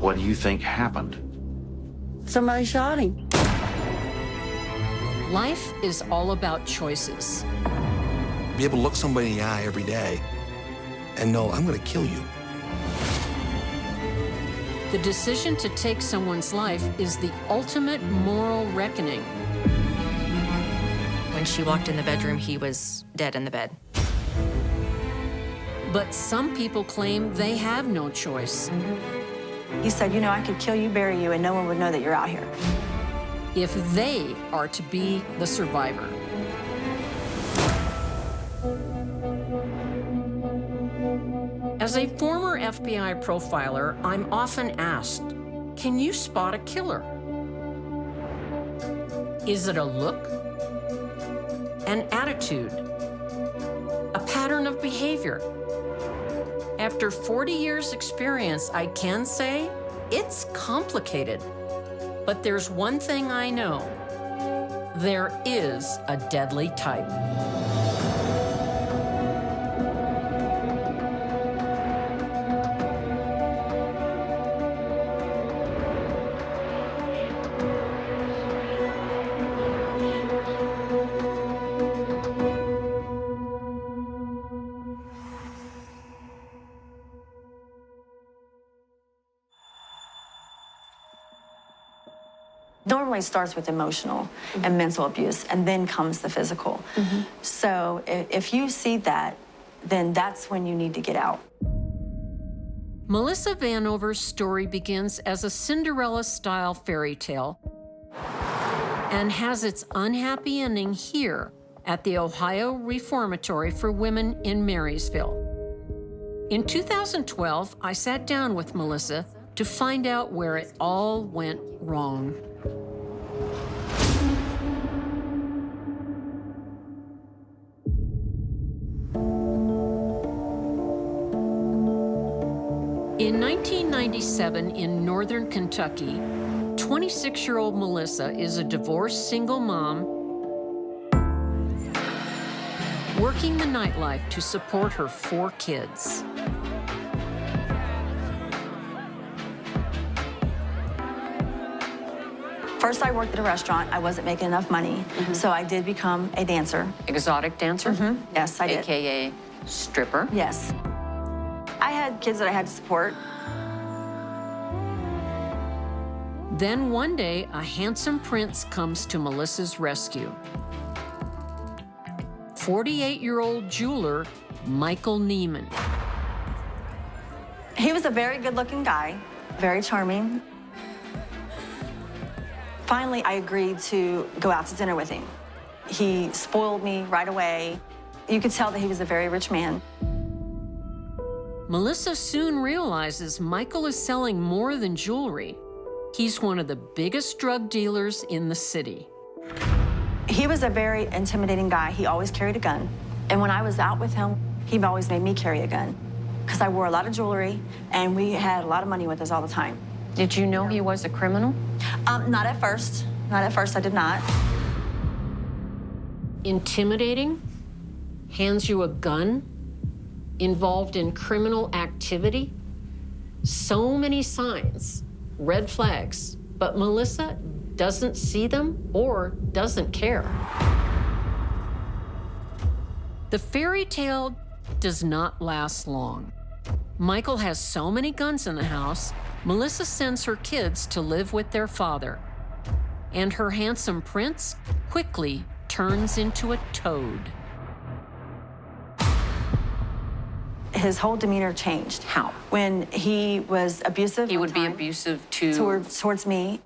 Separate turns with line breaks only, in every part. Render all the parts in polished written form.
What do you think happened?
Somebody shot him.
Life is all about choices.
Be able to look somebody in the eye every day and know, I'm going to kill you.
The decision to take someone's life is the ultimate moral reckoning.
When she walked in the bedroom, he was dead in the bed.
But some people claim they have no choice.
He said, you know, I could kill you, bury you, and no one would know that you're out here.
If they are to be the survivor. As a former FBI profiler, I'm often asked, can you spot a killer? Is it a look, an attitude, a pattern of behavior? After 40 years' experience, I can say it's complicated. But there's one thing I know. There is a deadly type.
Normally starts with emotional and mental abuse, and then comes the physical. So if you see that, then that's when you need to get out.
Melissa Vanover's story begins as a Cinderella-style fairy tale and has its unhappy ending here at the Ohio Reformatory for Women in Marysville. In 2012, I sat down with Melissa to find out where it all went wrong. In 1997, in northern Kentucky, 26-year-old Melissa is a divorced single mom working the nightlife to support her 4 kids.
First, I worked at a restaurant. I wasn't making enough money, so I did become a dancer.
Exotic dancer?
Yes, I did.
AKA stripper?
Yes. I had kids that I had to support.
Then one day, a handsome prince comes to Melissa's rescue. 48-year-old jeweler, Michael Neiman.
He was a very good-looking guy, very charming. Finally, I agreed to go out to dinner with him. He spoiled me right away. You could tell that he was a very rich man.
Melissa soon realizes Michael is selling more than jewelry. He's one of the biggest drug dealers in the city.
He was a very intimidating guy. He always carried a gun. And when I was out with him, he always made me carry a gun because I wore a lot of jewelry and we had a lot of money with us all the time.
Did you know he was a criminal?
Not at first. Not at first, I did not.
Intimidating, hands you a gun, involved in criminal activity. So many signs, red flags, but Melissa doesn't see them or doesn't care. The fairy tale does not last long. Michael has so many guns in the house, Melissa sends her kids to live with their father. And her handsome prince quickly turns into a toad.
His whole demeanor changed.
How?
When he was abusive.
He
one
would be
time
abusive to...
towards me.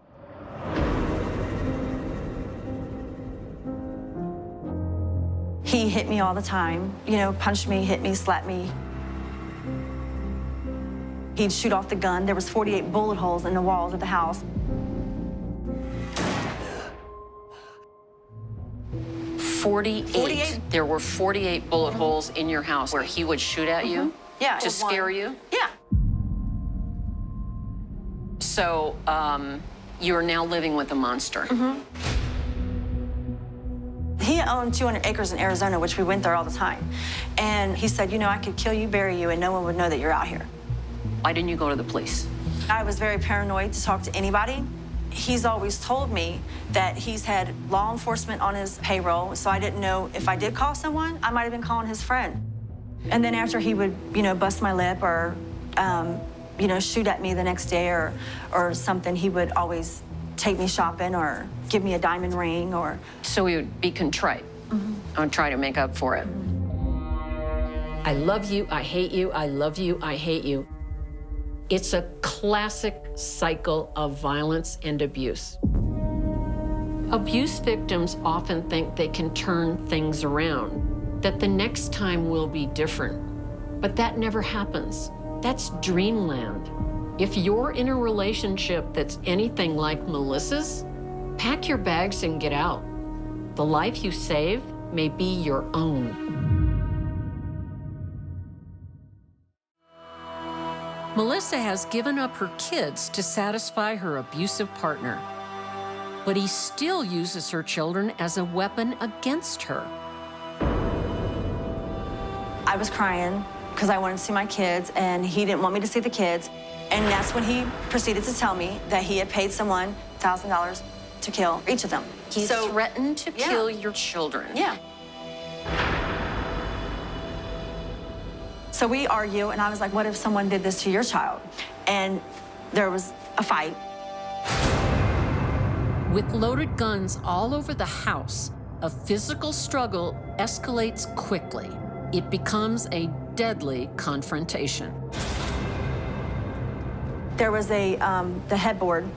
He hit me all the time. You know, punched me, hit me, slapped me. He'd shoot off the gun. There was 48 bullet holes in the walls of the house.
48. There were 48 bullet holes in your house where he would shoot at you?
Yeah.
To scare you?
Yeah.
So, you're now living with a monster.
He owned 200 acres in Arizona, which we went there all the time. And he said, you know, I could kill you, bury you, and no one would know that you're out here.
Why didn't you go to the police?
I was very paranoid to talk to anybody. He's always told me that he's had law enforcement on his payroll, so I didn't know if I did call someone, I might have been calling his friend. And then after he would, bust my lip or, shoot at me the next day or something, he would always take me shopping or give me a diamond ring or...
So he would be contrite and try to make up for it.
I love you, I hate you, I love you, I hate you. It's a classic cycle of violence and abuse. Abuse victims often think they can turn things around, that the next time will be different. But that never happens. That's dreamland. If you're in a relationship that's anything like Melissa's, pack your bags and get out. The life you save may be your own. Melissa has given up her kids to satisfy her abusive partner, but he still uses her children as a weapon against her.
I was crying because I wanted to see my kids, and he didn't want me to see the kids. And that's when he proceeded to tell me that he had paid someone $1,000 to kill each of them.
He threatened to kill your children.
Yeah. So we argue, and I was like, what if someone did this to your child? And there was a fight.
With loaded guns all over the house, a physical struggle escalates quickly. It becomes a deadly confrontation.
There was the headboard.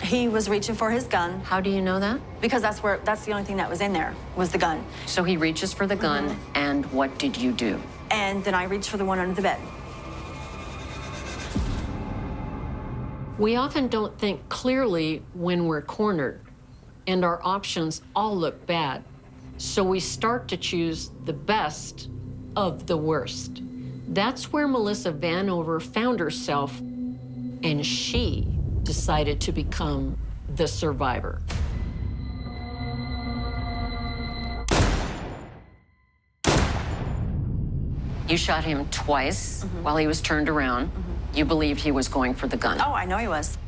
He was reaching for his gun.
How do you know that?
Because that's the only thing that was in there, was the gun.
So he reaches for the gun, and what did you do?
And then I reached for the one under the bed.
We often don't think clearly when we're cornered, and our options all look bad. So we start to choose the best of the worst. That's where Melissa Vanover found herself, and she decided to become the survivor.
You shot him twice while he was turned around. You believed he was going for the gun.
Oh, I know he was.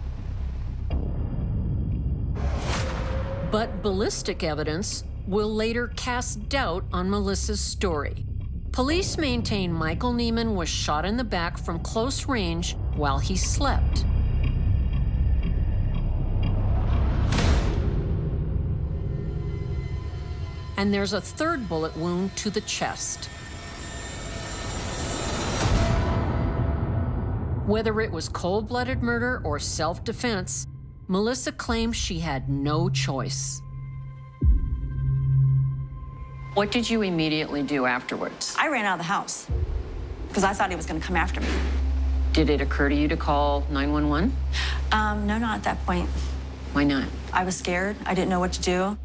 But ballistic evidence will later cast doubt on Melissa's story. Police maintain Michael Neiman was shot in the back from close range while he slept. And there's a third bullet wound to the chest. Whether it was cold-blooded murder or self-defense, Melissa claims she had no choice.
What did you immediately do afterwards?
I ran out of the house because I thought he was going to come after me.
Did it occur to you to call 911?
No, not at that point.
Why not?
I was scared. I didn't know what to do.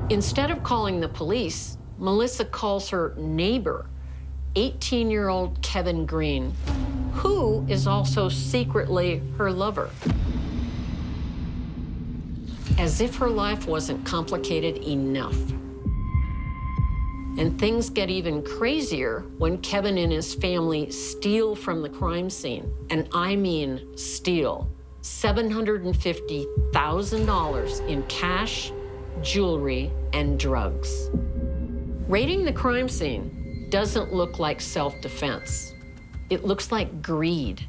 Instead of calling the police, Melissa calls her neighbor, 18-year-old Kevin Green, who is also secretly her lover. As if her life wasn't complicated enough. And things get even crazier when Kevin and his family steal from the crime scene. And I mean steal. $750,000 in cash, jewelry, and drugs. Raiding the crime scene doesn't look like self-defense. It looks like greed.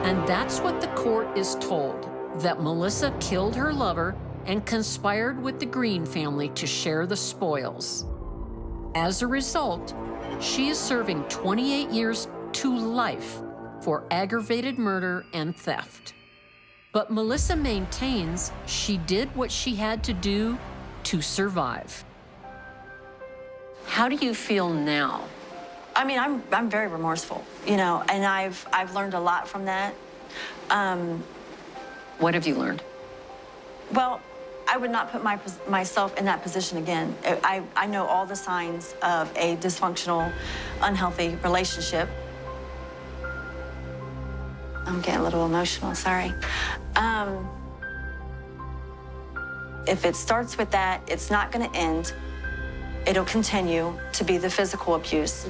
And that's what the court is told, that Melissa killed her lover and conspired with the Green family to share the spoils. As a result, she is serving 28 years to life for aggravated murder and theft. But Melissa maintains she did what she had to do to survive.
How do you feel now?
I mean, I'm very remorseful, and I've learned a lot from that.
What have you learned?
Well, I would not put myself in that position again. I know all the signs of a dysfunctional, unhealthy relationship. I'm getting a little emotional, sorry. If it starts with that, it's not going to end. It'll continue to be the physical abuse.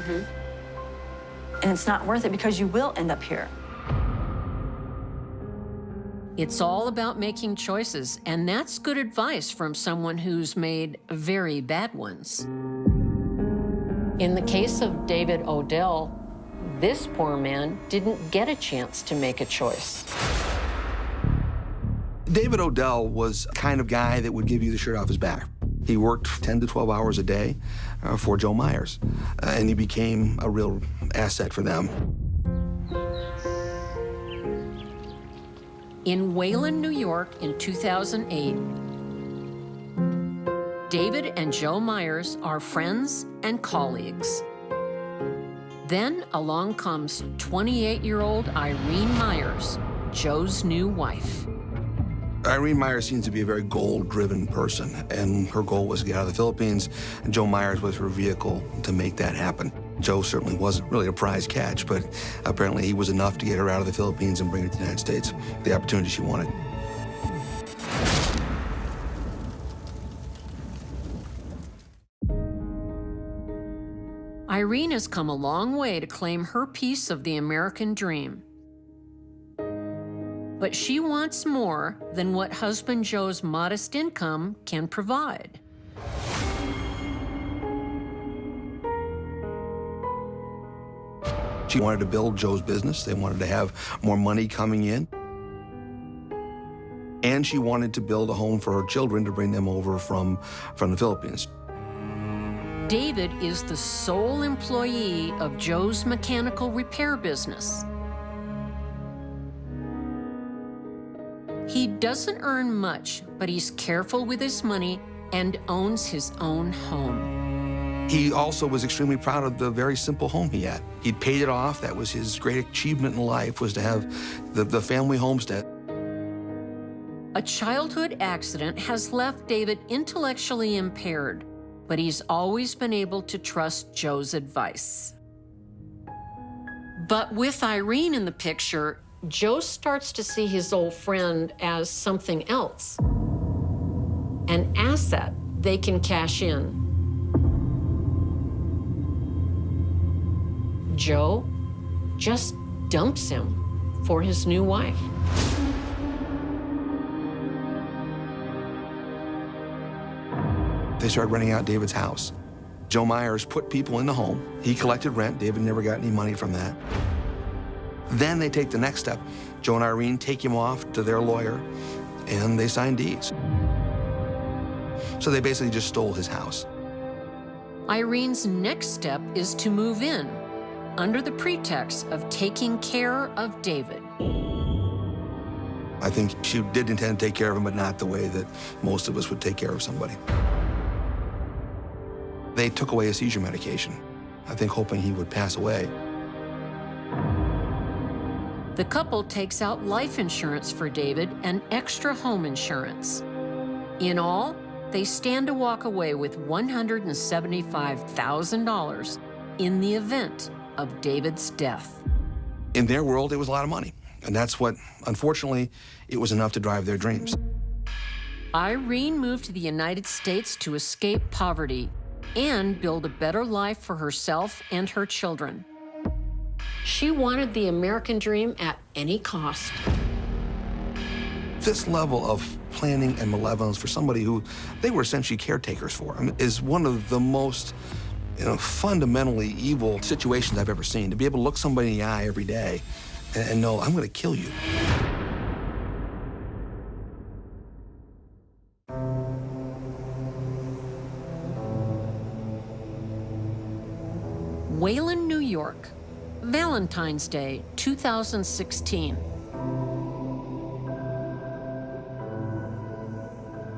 And it's not worth it because you will end up here.
It's all about making choices, and that's good advice from someone who's made very bad ones. In the case of David Odell, this poor man didn't get a chance to make a choice.
David Odell was the kind of guy that would give you the shirt off his back. He worked 10 to 12 hours a day for Joe Myers, and he became a real asset for them.
In Wayland, New York in 2008, David and Joe Myers are friends and colleagues. Then along comes 28-year-old Irene Myers, Joe's new wife.
Irene Myers seems to be a very goal-driven person, and her goal was to get out of the Philippines, and Joe Myers was her vehicle to make that happen. Joe certainly wasn't really a prize catch, but apparently he was enough to get her out of the Philippines and bring her to the United States, the opportunity she wanted.
Irene has come a long way to claim her piece of the American dream. But she wants more than what husband Joe's modest income can provide.
She wanted to build Joe's business. They wanted to have more money coming in. And she wanted to build a home for her children to bring them over from the Philippines.
David is the sole employee of Joe's mechanical repair business. He doesn't earn much, but he's careful with his money and owns his own home.
He also was extremely proud of the very simple home he had. He'd paid it off. That was his great achievement in life, was to have the family homestead.
A childhood accident has left David intellectually impaired, but he's always been able to trust Joe's advice. But with Irene in the picture, Joe starts to see his old friend as something else, an asset they can cash in. Joe just dumps him for his new wife.
They started renting out David's house. Joe Myers put people in the home. He collected rent. David never got any money from that. Then they take the next step. Joe and Irene take him off to their lawyer, and they sign deeds. So they basically just stole his house.
Irene's next step is to move in, under the pretext of taking care of David.
I think she did intend to take care of him, but not the way that most of us would take care of somebody. They took away his seizure medication, I think hoping he would pass away.
The couple takes out life insurance for David and extra home insurance. In all, they stand to walk away with $175,000 in the event of David's death.
In their world, it was a lot of money. And that's what, unfortunately, it was enough to drive their dreams.
Irene moved to the United States to escape poverty and build a better life for herself and her children. She wanted the American dream at any cost.
This level of planning and malevolence for somebody who they were essentially caretakers for is one of the most fundamentally evil situations I've ever seen. To be able to look somebody in the eye every day and know, I'm going to kill you.
Wayland, New York, Valentine's Day, 2016.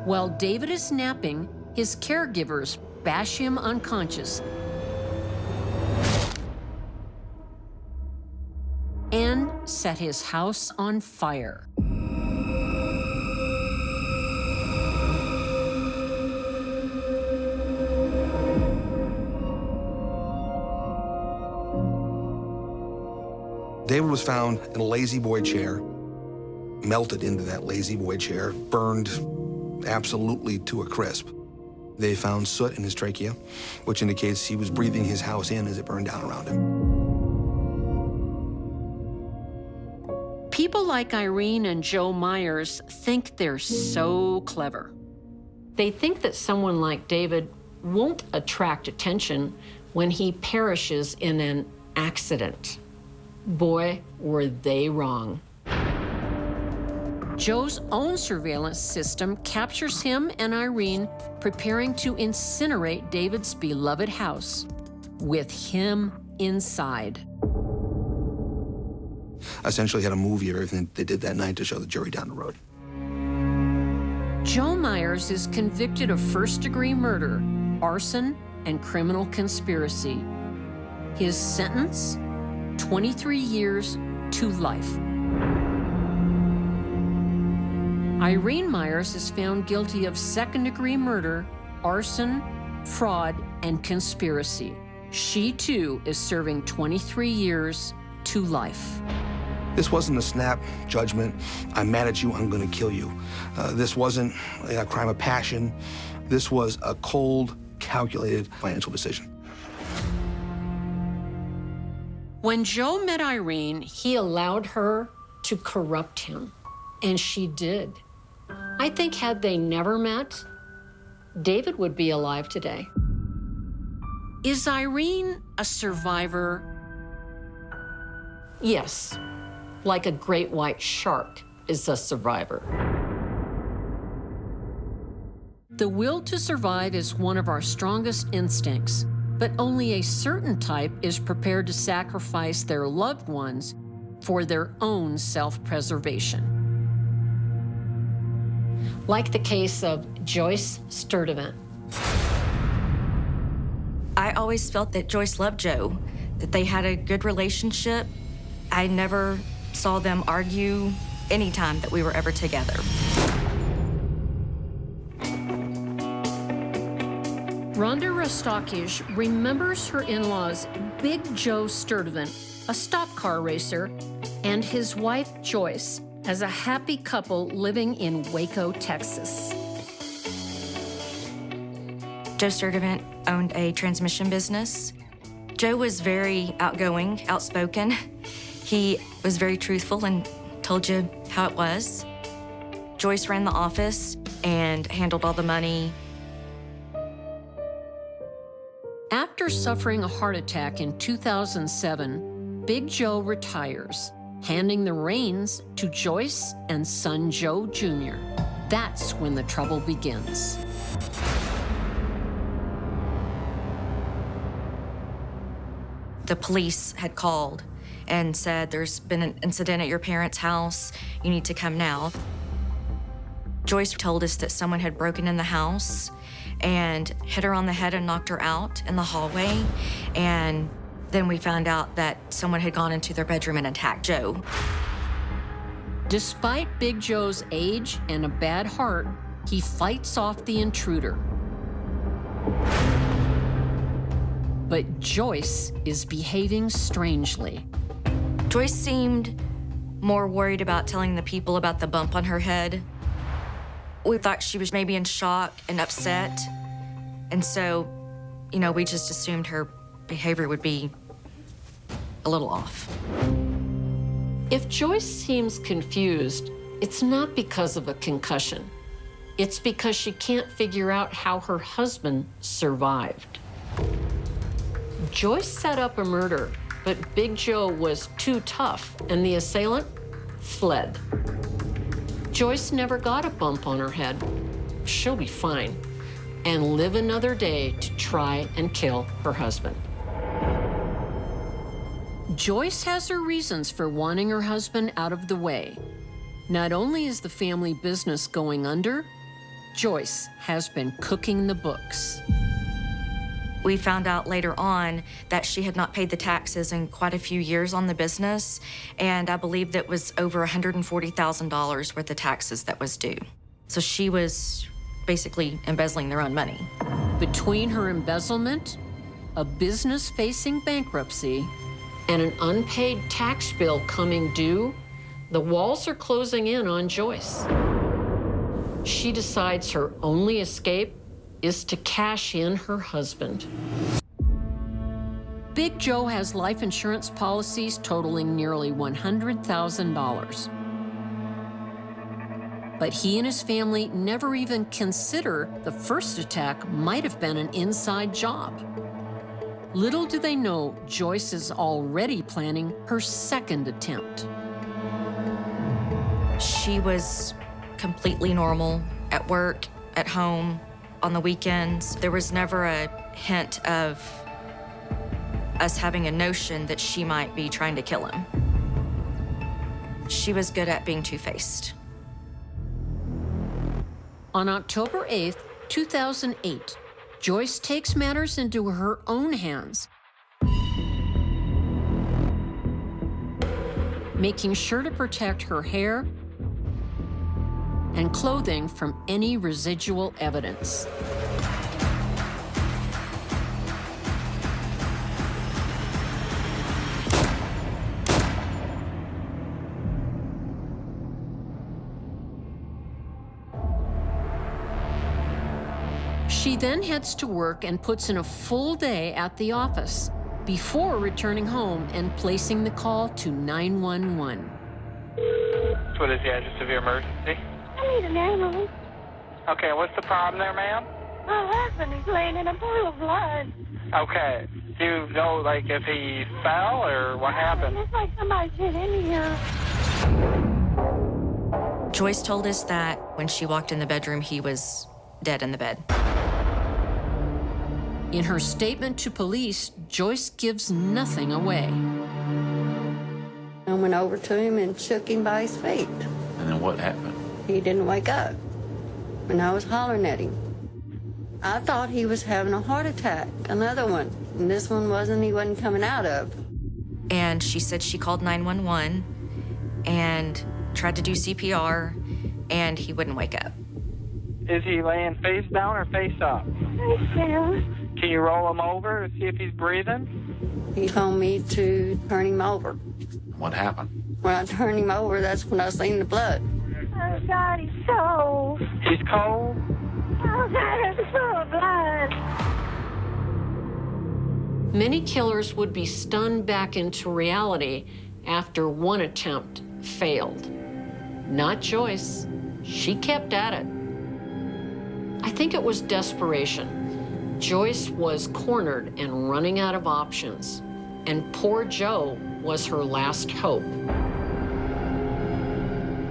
While David is napping, his caregivers bash him unconscious and set his house on fire.
David was found in a lazy boy chair, melted into that lazy boy chair, burned absolutely to a crisp. They found soot in his trachea, which indicates he was breathing his house in as it burned down around him.
People like Irene and Joe Myers think they're so clever. They think that someone like David won't attract attention when he perishes in an accident. Boy, were they wrong. Joe's own surveillance system captures him and Irene preparing to incinerate David's beloved house, with him inside.
Essentially had a movie of everything they did that night to show the jury down the road.
Joe Myers is convicted of first-degree murder, arson, and criminal conspiracy. His sentence, 23 years to life. Irene Myers is found guilty of second-degree murder, arson, fraud, and conspiracy. She, too, is serving 23 years to life.
This wasn't a snap judgment, I'm mad at you, I'm gonna kill you. This wasn't a crime of passion. This was a cold, calculated financial decision.
When Joe met Irene, he allowed her to corrupt him, and she did. I think had they never met, David would be alive today. Is Irene a survivor? Yes, like a great white shark is a survivor. The will to survive is one of our strongest instincts, but only a certain type is prepared to sacrifice their loved ones for their own self-preservation. Like the case of Joyce Sturdivant.
I always felt that Joyce loved Joe, that they had a good relationship. I never saw them argue any time that we were ever together.
Rhonda Rostakis remembers her in-laws, Big Joe Sturdivant, a stock car racer, and his wife, Joyce, as a happy couple living in Waco, Texas.
Joe Sturdivant owned a transmission business. Joe was very outgoing, outspoken. He was very truthful and told you how it was. Joyce ran the office and handled all the money.
After suffering a heart attack in 2007, Big Joe retires, handing the reins to Joyce and son Joe Jr. That's when the trouble begins.
The police had called and said, there's been an incident at your parents' house. You need to come now. Joyce told us that someone had broken in the house and hit her on the head and knocked her out in the hallway. And then we found out that someone had gone into their bedroom and attacked Joe.
Despite Big Joe's age and a bad heart, he fights off the intruder. But Joyce is behaving strangely.
Joyce seemed more worried about telling the people about the bump on her head. We thought she was maybe in shock and upset. And so, you know, we just assumed her behavior would be a little off.
If Joyce seems confused, it's not because of a concussion. It's because she can't figure out how her husband survived. Joyce set up a murder, but Big Joe was too tough, and the assailant fled. Joyce never got a bump on her head. She'll be fine and live another day to try and kill her husband. Joyce has her reasons for wanting her husband out of the way. Not only is the family business going under, Joyce has been cooking the books.
We found out later on that she had not paid the taxes in quite a few years on the business, and I believe that was over $140,000 worth of taxes that was due. So she was basically embezzling their own money.
Between her embezzlement, a business facing bankruptcy, and an unpaid tax bill coming due, the walls are closing in on Joyce. She decides her only escape is to cash in her husband. Big Joe has life insurance policies totaling nearly $100,000. But he and his family never even consider the first attack might have been an inside job. Little do they know, Joyce is already planning her second attempt.
She was completely normal at work, at home, on the weekends. There was never a hint of us having a notion that she might be trying to kill him. She was good at being two-faced.
On October 8th, 2008, Joyce takes matters into her own hands, making sure to protect her hair and clothing from any residual evidence. She then heads to work and puts in a full day at the office before returning home and placing the call to 911.
What is the address of your emergency?
I need an ambulance.
Okay, what's the problem there, ma'am?
My husband is laying in a pool of blood.
Okay. Do you know, like, if he fell or what happened?
It's like somebody's hit in here.
Joyce told us that when she walked in the bedroom, he was dead in the bed.
In her statement to police, Joyce gives nothing away.
I went over to him and shook him by his feet.
And then what happened?
He didn't wake up, and I was hollering at him. I thought he was having a heart attack, another one, and this one he wasn't coming out of.
And she said she called 911 and tried to do CPR, and he wouldn't wake up.
Is he laying face down or face up?
Face down.
Can you roll him over to see if he's breathing?
He told me to turn him over.
What happened?
When I turned him over, that's when I seen the blood.
Oh, God, he's cold.
He's cold?
Oh, God, it's full of blood.
Many killers would be stunned back into reality after one attempt failed. Not Joyce. She kept at it. I think it was desperation. Joyce was cornered and running out of options, and poor Joe was her last hope.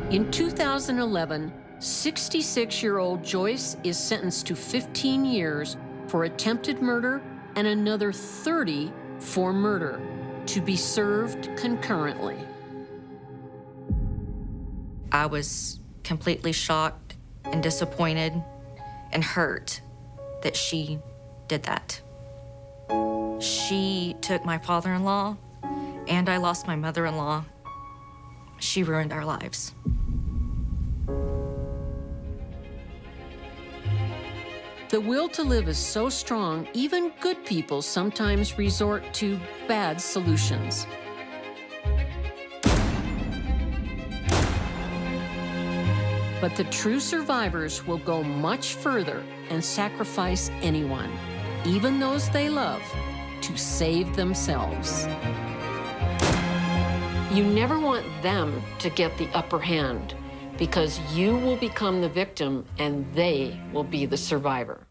In 2011, 66-year-old Joyce is sentenced to 15 years for attempted murder and another 30 for murder, to be served concurrently.
I was completely shocked and disappointed and hurt that she did that. She took my father-in-law, and I lost my mother-in-law. She ruined our lives.
The will to live is so strong, even good people sometimes resort to bad solutions. But the true survivors will go much further and sacrifice anyone, even those they love, to save themselves. You never want them to get the upper hand, because you will become the victim and they will be the survivor.